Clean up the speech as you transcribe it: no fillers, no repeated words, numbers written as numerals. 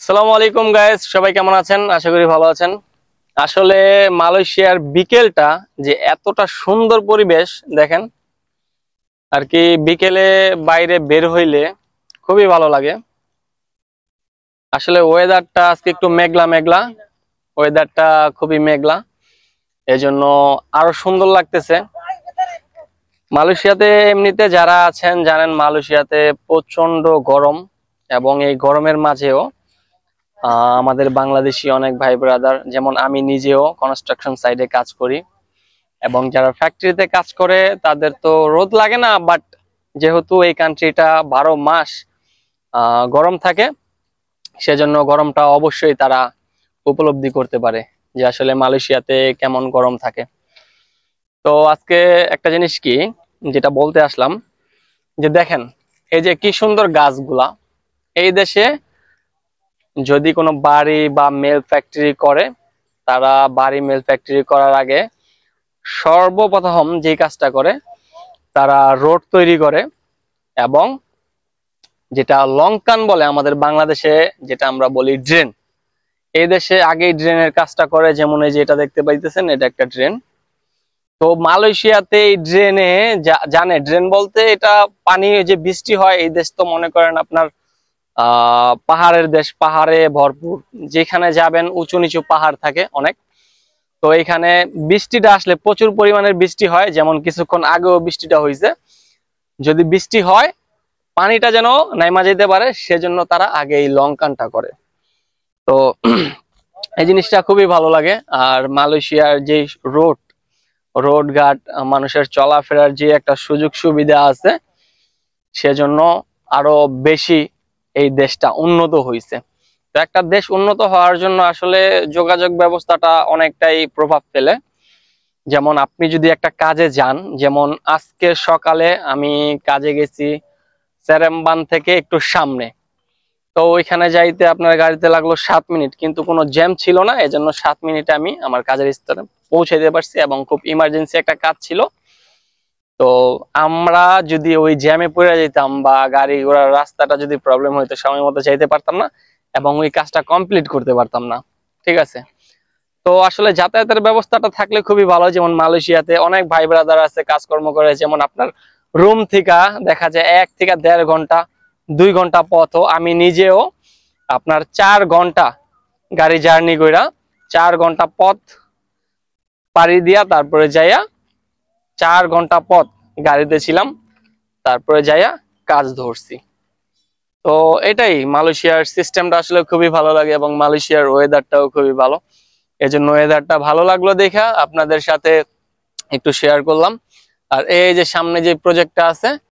আসসালামু আলাইকুম গাইস, সবাই কেমন আছেন? আশা করি ভালো আছেন। আসলে মালয়েশিয়ার বিকেলটা যে এতটা সুন্দর পরিবেশ দেখেন আর কি, বিকেলে বাইরে বের হইলে খুবই ভালো লাগে। আসলে ওয়েদারটা আজকে একটু মেঘলা মেঘলা, ওয়েদারটা খুবই মেঘলা, এজন্য আরো সুন্দর লাগতেছে। মালয়েশিয়াতে এমনিতে যারা আছেন জানেন, মালয়েশিয়াতে প্রচন্ড গরম, এবং এই গরমের মাঝেও আমাদের বাংলাদেশি অনেক ভাই ব্রাদার, যেমন আমি নিজেও কনস্ট্রাকশন সাইডে কাজ করি, এবং যারা ফ্যাক্টরিতে কাজ করে তাদের তো রোদ লাগে না, বাট যেহেতু এই কান্ট্রিটা 12 মাস গরম থাকে, সেজন্য গরমটা অবশ্যই তারা উপলব্ধি করতে পারে যে আসলে মালয়েশিয়াতে কেমন গরম থাকে। তো আজকে একটা জিনিস কি যেটা বলতে আসলাম, যে দেখেন এই যে কি সুন্দর গাছগুলা। এই দেশে যদি কোনো বাড়ি বা মেল ফ্যাক্টরি করে, তারা বাড়ি মেল ফ্যাক্টরি করার আগে সর্বপ্রথম যে কাজটা করে, তারা রোড তৈরি করে, এবং যেটা লংকান বলে আমাদের বাংলাদেশে, যেটা আমরা বলি ড্রেন, এই দেশে আগেই ড্রেনের কাজটা করে। যেমন এই যে এটা দেখতে পাইতেছেন, এটা একটা ড্রেন। তো মালয়েশিয়াতে এই ড্রেনে জানে, ড্রেন বলতে এটা পানি যে বৃষ্টি হয়, এই দেশ তো মনে করেন আপনার পাহাড়ের দেশ, পাহাড়ে ভরপুর, যেখানে যাবেন উঁচু নিচু পাহাড় থাকে অনেক। তো এখানে বৃষ্টিটা আসলে প্রচুর পরিমাণের বৃষ্টি হয়, যেমন কিছুক্ষণ আগেও বৃষ্টিটা হয়েছে। যদি বৃষ্টি হয়, পানিটা যেন নাইমা যেতে পারে, সেজন্য তারা আগে এই লঙ্কানটা করে। তো এই জিনিসটা খুবই ভালো লাগে। আর মালয়েশিয়ার যে রোড রোড ঘাট, মানুষের চলাফেরার যে একটা সুযোগ সুবিধা আছে, সেজন্য আরো বেশি এই দেশটা উন্নত হয়েছে। তো একটা দেশ উন্নত হওয়ার জন্য আসলে যোগাযোগ ব্যবস্থাটা অনেকটাই প্রভাব ফেলে। যেমন আপনি যদি একটা কাজে যান, যেমন আজকে সকালে আমি কাজে গেছি সেরেমবান থেকে একটু সামনে। তো ওইখানে যাইতে আপনার গাড়িতে লাগলো 7 মিনিট, কিন্তু কোনো জ্যাম ছিল না, এজন্য 7 মিনিটে আমি আমার কাজের স্থানে পৌঁছে দিতে পারছি, এবং খুব ইমার্জেন্সি একটা কাজ ছিল। তো আমরা যদি ওই জ্যামে পড়ে যেতাম, বা গাড়ি ঘোড়ার রাস্তাটা যদি প্রবলেম হইতো, সময় মতো যাইতে পারতাম না, এবং ওই কাজটা কমপ্লিট করতে পারতাম না। ঠিক আছে। তো আসলে যাতায়াতের ব্যবস্থাটা থাকলে খুবই ভালো। যেমন মালয়েশিয়াতে অনেক ভাই ব্রাদার আছে কাজকর্ম করে, যেমন আপনার রুম থেকে দেখা যায় 1 থেকে 1.5 ঘন্টা, 2 ঘন্টা পথ। আমি নিজেও আপনার 4 ঘন্টা গাড়ি জার্নি কইরা, 4 ঘন্টা পথ পাড়ি দিয়া তারপরে যাইয়া, 4 ঘন্টা পথ গাড়িতে ছিলাম, তারপরে যাইয়া কাজ ধরছি। তো এটাই, মালয়েশিয়ার সিস্টেমটা আসলে খুবই ভালো লাগে, এবং মালয়েশিয়ার ওয়েদারটাও খুবই ভালো। এজন্য ওয়েদারটা ভালো লাগলো দেখা আপনাদের সাথে একটু শেয়ার করলাম। আর এই যে সামনে যে প্রজেক্টটা আছে,